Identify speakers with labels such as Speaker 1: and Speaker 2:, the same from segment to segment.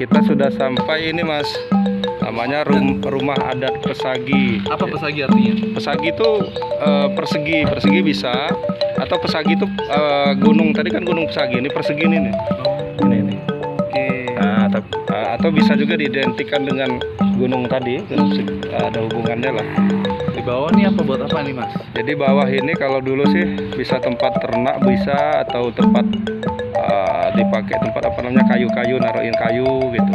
Speaker 1: kita sudah sampai ini Mas. Namanya rumah adat Pesagi.
Speaker 2: Apa Pesagi artinya?
Speaker 1: Pesagi itu persegi bisa, atau Pesagi itu gunung. Tadi kan gunung Pesagi, ini persegi ini nih. Ini.
Speaker 2: Oke.
Speaker 1: Nah, atau bisa juga diidentikan dengan gunung tadi, ada hubungannya lah.
Speaker 2: Di bawah nih apa, buat apa nih Mas?
Speaker 1: Jadi bawah ini kalau dulu sih bisa tempat ternak bisa, atau tempat dipakai tempat apa namanya kayu-kayu, naruhin kayu gitu.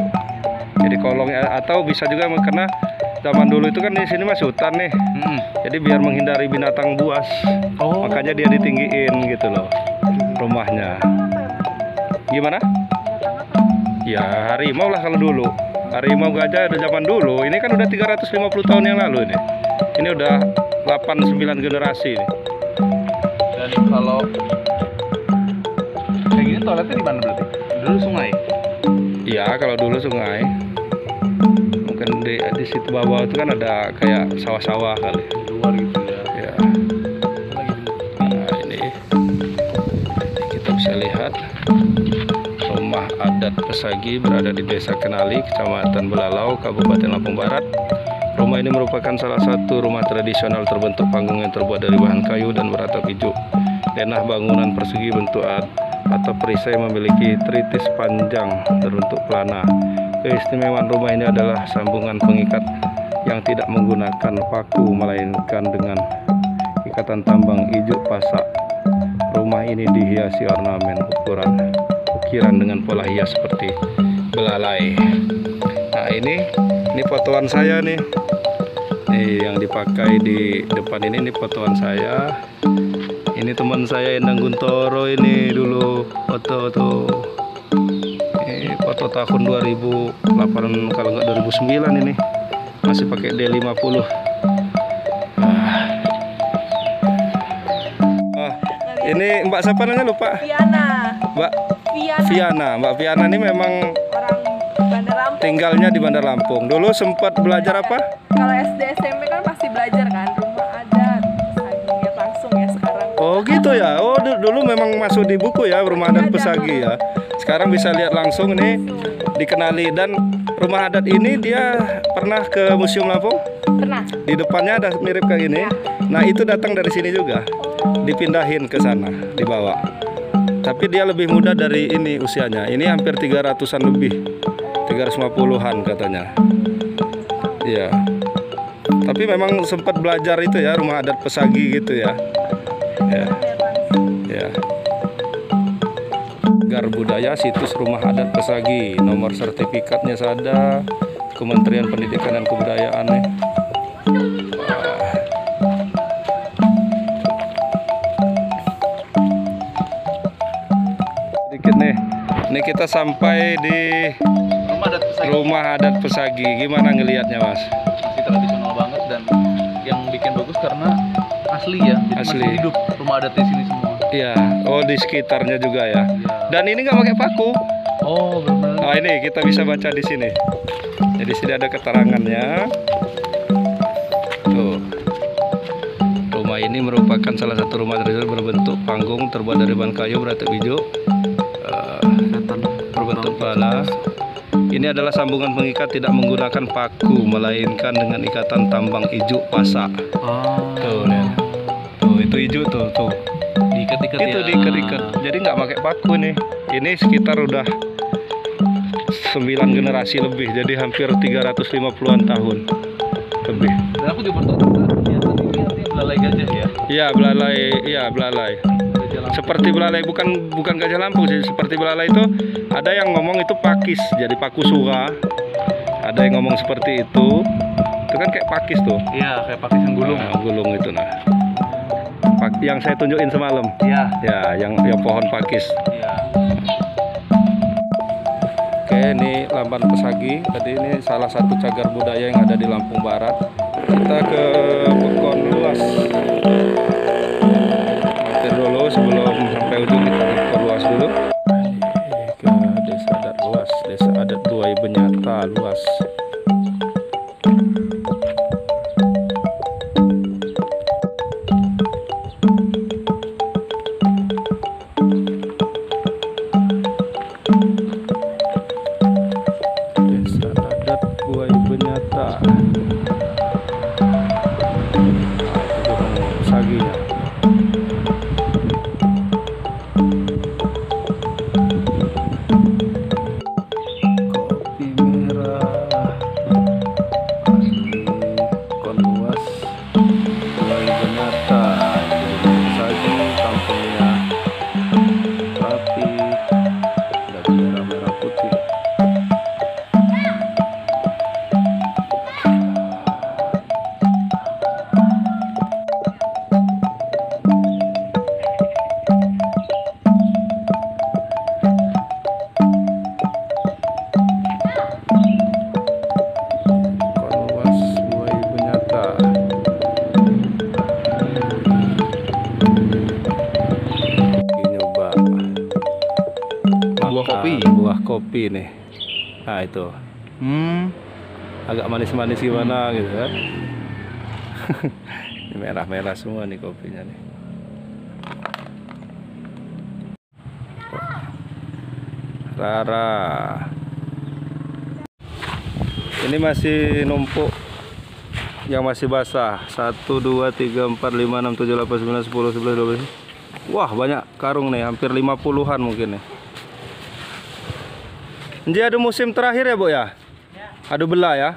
Speaker 1: Jadi kolong, atau bisa juga karena zaman dulu itu kan di sini masih hutan nih. Jadi biar menghindari binatang buas, makanya dia ditinggiin gitu loh rumahnya. Gimana? Ya harimau lah kalau dulu. Harimau gajah ada zaman dulu. Ini kan udah 350 tahun yang lalu ini. Ini udah 8-9 generasi nih.
Speaker 2: Dan kalau kayak gini toiletnya di mana berarti? Dulu sungai?
Speaker 1: Iya, kalau dulu sungai. Mungkin di situ bawah itu kan ada kayak sawah-sawah kali.
Speaker 2: Di luar gitu ya.
Speaker 1: Ya. Nah, ini kita bisa lihat rumah adat Pesagi berada di Desa Kenali, Kecamatan Belalau, Kabupaten Lampung Barat. Rumah ini merupakan salah satu rumah tradisional terbentuk panggung yang terbuat dari bahan kayu dan beratap hijau. Denah bangunan persegi bentuk atau perisai memiliki tritis panjang berbentuk pelana. Keistimewaan rumah ini adalah sambungan pengikat yang tidak menggunakan paku, melainkan dengan ikatan tambang ijuk pasak. Rumah ini dihiasi ornamen ukiran dengan pola hias seperti belalai. Nah, ini fotoan saya nih. Nih yang dipakai di depan ini fotoan saya. Ini teman saya Endang Guntoro ini dulu foto tuh. Ini foto tahun 2008 kalau nggak 2009 ini. Masih pakai D50. Ini Mbak siapa namanya lupa?
Speaker 3: Viana.
Speaker 1: Mbak Viana. Mbak Viana ini memang
Speaker 3: Orang Bandar Lampung.
Speaker 1: tinggalnya di Bandar Lampung. Dulu sempat belajar apa?
Speaker 3: Kalau SD SMP kan pasti belajar kan rumah adat. Pesagi lihat langsung ya sekarang.
Speaker 1: Oh gitu ya. Oh dulu memang masuk di buku ya rumah adat Pesagi ya. Sekarang bisa lihat langsung ini dikenali. Dan rumah adat ini dia pernah ke Museum Lampung?
Speaker 3: Pernah.
Speaker 1: Di depannya ada mirip kayak gini. Nah itu datang dari sini juga. Dipindahin ke sana, dibawa. Tapi dia lebih muda dari ini usianya. Ini hampir 300-an lebih. 350-an katanya. Iya. Tapi memang sempat belajar itu ya, rumah adat Pesagi gitu ya. Ya. Ya. Gar Budaya situs rumah adat Pesagi. Nomor sertifikatnya ada. Kementerian Pendidikan dan Kebudayaan nih. Sedikit nih. Ini kita sampai di rumah adat Pesagi. Gimana ngelihatnya, Mas?
Speaker 2: Masih tradisional banget, dan yang bikin bagus karena asli ya. Jadi
Speaker 1: Asli.
Speaker 2: masih hidup rumah adat di sini semua.
Speaker 1: Iya. Oh, di sekitarnya juga ya. Dan ini nggak pakai paku.
Speaker 2: Oh, benar.
Speaker 1: Nah, ini kita bisa baca di sini. Jadi sini ada keterangannya. Tuh. Rumah ini merupakan salah satu rumah tradisional berbentuk panggung terbuat dari bahan kayu beratap hijau. Berbentuk pala. Ini adalah sambungan pengikat tidak menggunakan paku, melainkan dengan ikatan tambang ijuk pasak. Tuh, nih. Tuh itu ijuk tuh.
Speaker 2: Diikat-ikat
Speaker 1: Itu
Speaker 2: ya.
Speaker 1: diikat-ikat. Jadi nggak pakai paku nih. Ini sekitar udah 9 generasi lebih. Jadi hampir 350-an tahun lebih.
Speaker 2: Dan aku juga baru tahu ternyata ini artinya belalai gajah ya.
Speaker 1: Iya, belalai. Iya, belalai.
Speaker 2: Gajah Lampung.
Speaker 1: Seperti belalai, bukan gajah Lampung sih. Seperti belalai itu ada yang ngomong itu pakis, jadi paku suka. Ada yang ngomong seperti itu. Itu kan kayak pakis tuh.
Speaker 2: Iya, kayak pakis yang gulung.
Speaker 1: Nah, gulung itu nah. Yang saya tunjukin semalam.
Speaker 2: Iya.
Speaker 1: Ya, yang pohon pakis.
Speaker 2: Iya.
Speaker 1: Oke, ini Lamban Pesagi. Tadi ini salah satu cagar budaya yang ada di Lampung Barat. Kita ke Pekon Luas. Mampir dulu sebelum sampai ujung, kita ke Luas dulu. Ke Desa Adat Luas, Desa Adat Duai Benyata Luas. buah kopi nih. Nah itu agak manis-manis gimana gitu kan. Ini merah-merah semua nih kopinya nih. Rara. Ini masih numpuk yang masih basah. 1, 2, 3, 4, 5, 6, 7, 8, 9, 10, 11, 12. Wah banyak karung nih, hampir 50-an mungkin nih. Ini ada musim terakhir ya Bu ya? Adu belah ya.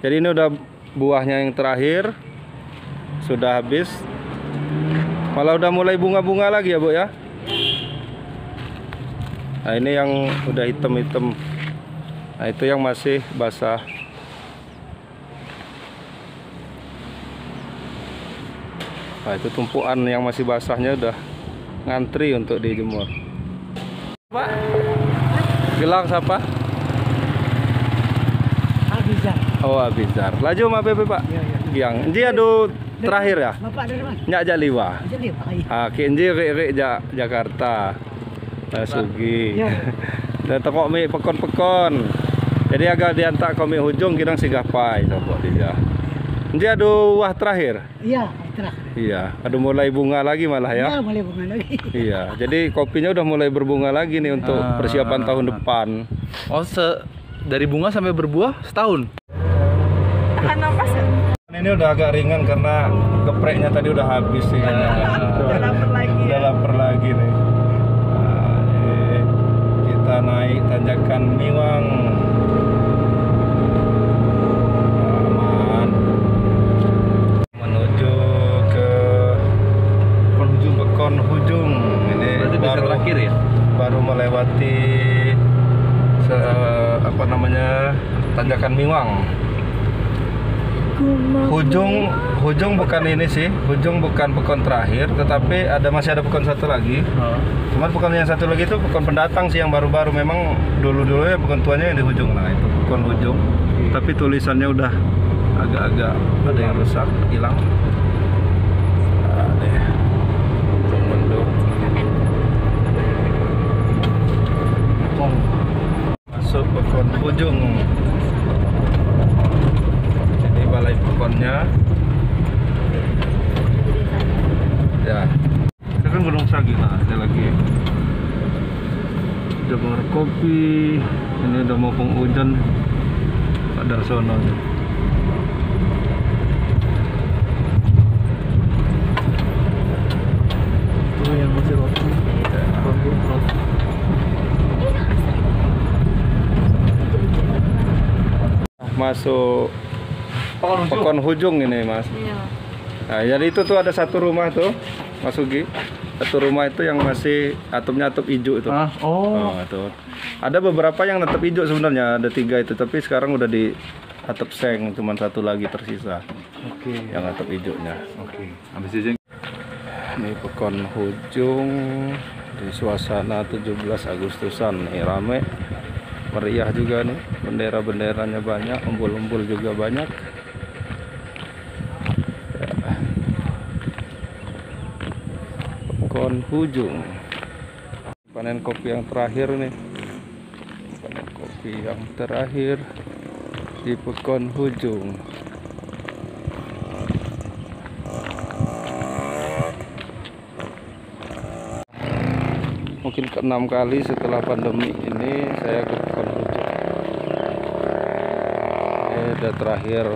Speaker 1: Jadi ini udah buahnya yang terakhir. Sudah habis. Malah udah mulai bunga-bunga lagi ya Bu ya. Nah ini yang udah hitam-hitam. Nah itu yang masih basah. Nah itu tumpuan yang masih basahnya udah ngantri untuk dijemur. Pak, gelang siapa?
Speaker 4: Abizar.
Speaker 1: Oh Abizar. Laju sama Bebe Pak. Yang dia adu terakhir ya.
Speaker 4: Bapak dari mana?
Speaker 1: Nyak Jaliwa.
Speaker 4: Jadi Pak.
Speaker 1: Ah kinji rek Jakarta. Nah, Sugi. Dan tokok mi pekon-pekon. Jadi agak diantak komik hujung kirang singgah pai sopo dia. Dia adu wah terakhir.
Speaker 4: Iya, terakhir.
Speaker 1: Iya, adu mulai bunga lagi malah ya.
Speaker 4: Ya, mulai bunga lagi.
Speaker 1: Iya, jadi kopinya udah mulai berbunga lagi nih untuk persiapan tahun depan.
Speaker 2: Oh, dari bunga sampai berbuah setahun.
Speaker 3: Tahan nafas ya?
Speaker 1: Ini udah agak ringan karena gepreknya tadi udah habis sih.
Speaker 3: Udah lapar lagi
Speaker 1: Udah
Speaker 3: ya?
Speaker 1: lapar lagi nih. Nah, ini kita naik tanjakan Miwang. Aman. Menuju ke Pekon Hujung. Ini
Speaker 2: Berarti desa terakhir ya?
Speaker 1: baru melewati apa namanya tanjakan Miwang. Hujung bukan ini sih, Hujung bukan pekon terakhir, tetapi masih ada pekon satu lagi. Cuman pekon yang satu lagi itu pekon pendatang sih yang baru-baru. Memang dulu-dulunya pekon tuanya yang di Hujung. Nah itu pekon Hujung. Tapi tulisannya udah agak-agak ada yang rusak, hilang. Nah, deh. Mendung. Masuk pekon Hujung. Ini balai pekonnya. Ya. Ini kan Gunung Sagi. Nah, ada lagi. Jemur kopi. Ini udah mau penghujan. Pak Darsono.
Speaker 4: Itu yang masih roti.
Speaker 1: Masuk Pekon Hujung ini Mas.
Speaker 3: Iya.
Speaker 1: Nah, jadi itu tuh ada satu rumah tuh Mas Sugi. Satu rumah itu yang masih atupnya atup hijau itu. Oh, itu. Ada beberapa yang tetap hijau sebenarnya, ada 3 itu, tapi sekarang udah di atap seng, cuman satu lagi tersisa.
Speaker 2: Oke.
Speaker 1: Yang atap hijaunya.
Speaker 2: Oke. Habis itu
Speaker 1: Ini Pekon Hujung di suasana 17 Agustusan nih, rame. Meriah juga nih, bendera-benderanya banyak, umbul-umbul juga banyak. Pekon Hujung. Panen kopi yang terakhir nih. Panen kopi yang terakhir di Pekon Hujung. Mungkin ke-6 kali setelah pandemi ini saya ke Pekon Hujung. Ini udah terakhir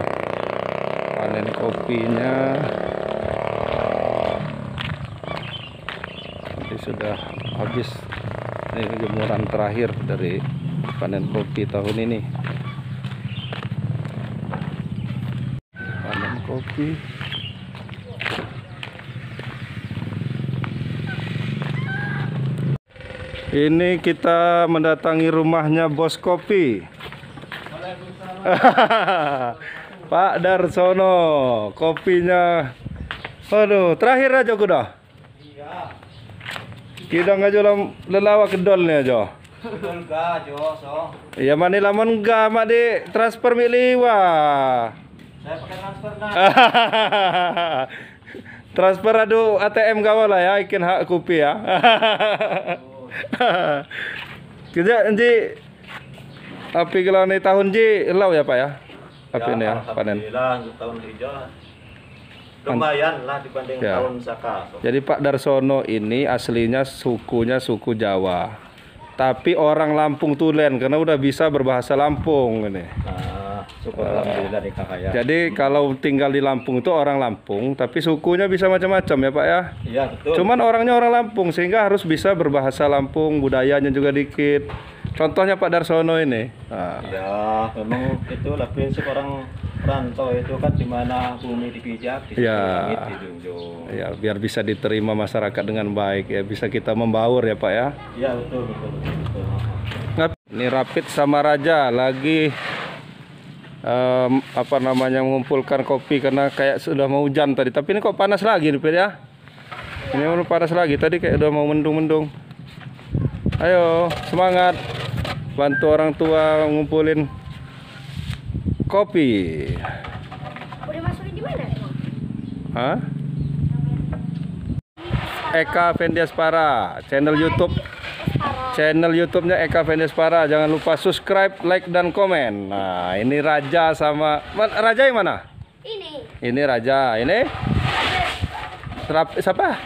Speaker 1: panen kopinya. Ini sudah habis. Ini jemuran terakhir dari panen kopi tahun ini. Panen kopi. Ini kita mendatangi rumahnya Bos Kopi. Pak Darsono, kopinya. Aduh, terakhir aja kuda. Iya. Kita ngajo lelawak kedolnya aja.
Speaker 4: Betul ga, Jo, so.
Speaker 1: Iya mani lamun enggak mak di transfer mik liwa.
Speaker 4: Saya pakai transfer nah.
Speaker 1: Transfer adu ATM kawal lah ya, ikin hak kopi ya. Kita nanti api gelani tahun ji lau ya Pak ya? Api ini ya panen.
Speaker 4: Alhamdulillah untuk tahun hijau lumayan lah dibanding
Speaker 1: Ya.
Speaker 4: tahun saka.
Speaker 1: Jadi Pak Darsono ini aslinya sukunya suku Jawa. Tapi orang Lampung Tulen karena udah bisa berbahasa Lampung ini.
Speaker 4: Nah, syukur alhamdulillah di kakak ya.
Speaker 1: Jadi kalau tinggal di Lampung itu orang Lampung, tapi sukunya bisa macam-macam ya Pak ya.
Speaker 4: Iya betul.
Speaker 1: Cuman orangnya orang Lampung sehingga harus bisa berbahasa Lampung, budayanya juga dikit. Contohnya Pak Darsono ini. Nah,
Speaker 4: Ya, memang itulah prinsip orang rantau itu kan di mana bumi dipijak, di
Speaker 1: Ya.
Speaker 4: langit dijunjung.
Speaker 1: ya biar bisa diterima masyarakat dengan baik ya, bisa kita membaur ya Pak ya.
Speaker 4: Iya betul betul betul.
Speaker 1: Ini Rapid sama Raja lagi apa namanya mengumpulkan kopi karena kayak sudah mau hujan tadi. Tapi ini kok panas lagi nih Pir ya. Ini udah panas lagi tadi kayak udah mau mendung-mendung. Ayo semangat bantu orang tua ngumpulin kopi.
Speaker 5: Udah masukin di mana emang?
Speaker 1: Hah? Eka Vendiaspara, channel YouTube-nya Eka Vendiaspara. Jangan lupa subscribe, like dan komen. Nah, ini Raja sama Raja yang mana? Ini Raja, ini siapa?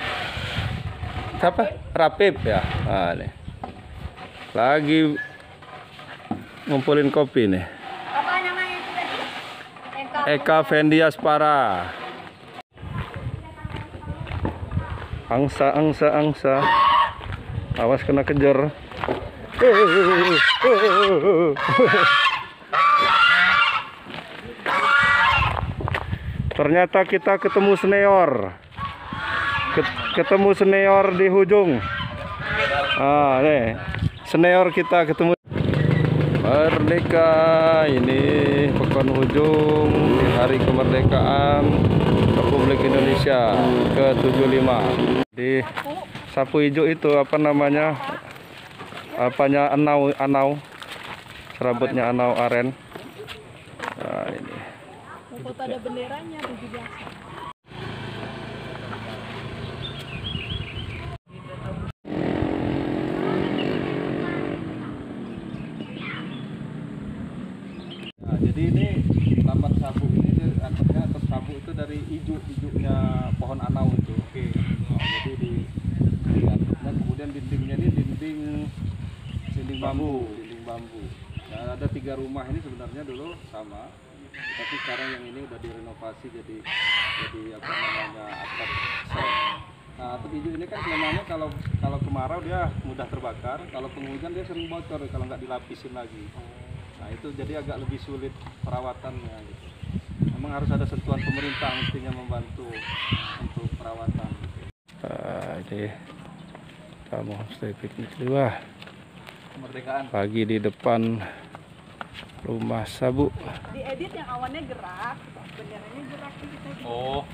Speaker 1: Siapa? Rapip ya. Nah, ini. Lagi ngumpulin kopi nih.
Speaker 5: Apa namanya itu tadi?
Speaker 1: Eka Vendiaspara. Angsa. Awas kena kejar. Ternyata kita ketemu senior. Ketemu senior di hujung. Ah, nih. Senior kita ketemu. Merdeka, ini Pekan Hujung di hari kemerdekaan Republik Indonesia ke-75. Di sapu hijau itu apa namanya? Apanya anau. Serabutnya anau aren. Nah, ini.
Speaker 3: Foto ada benderanya 17.
Speaker 1: Nah, jadi ini lambat sabuk ini atapnya atap sabuk itu dari hijaunya pohon anau itu. Oke. Nah, jadi di atapnya kemudian dindingnya ini dinding bambu. Nah, ada 3 rumah ini sebenarnya dulu sama, tapi sekarang yang ini udah direnovasi jadi apa namanya atap seng. Nah, atap hijau ini kan kelemahannya kalau kemarau dia mudah terbakar, kalau penghujan dia sering bocor kalau nggak dilapisin lagi. Nah, itu jadi agak lebih sulit perawatannya gitu. Memang harus ada sentuhan pemerintah mestinya membantu untuk perawatan. Ini kamu stay piknik dulu lah.
Speaker 2: Kemerdekaan.
Speaker 1: Pagi di depan rumah Sabu.
Speaker 3: Diedit yang awannya gerak, benderanya gerak gitu.
Speaker 2: Oh.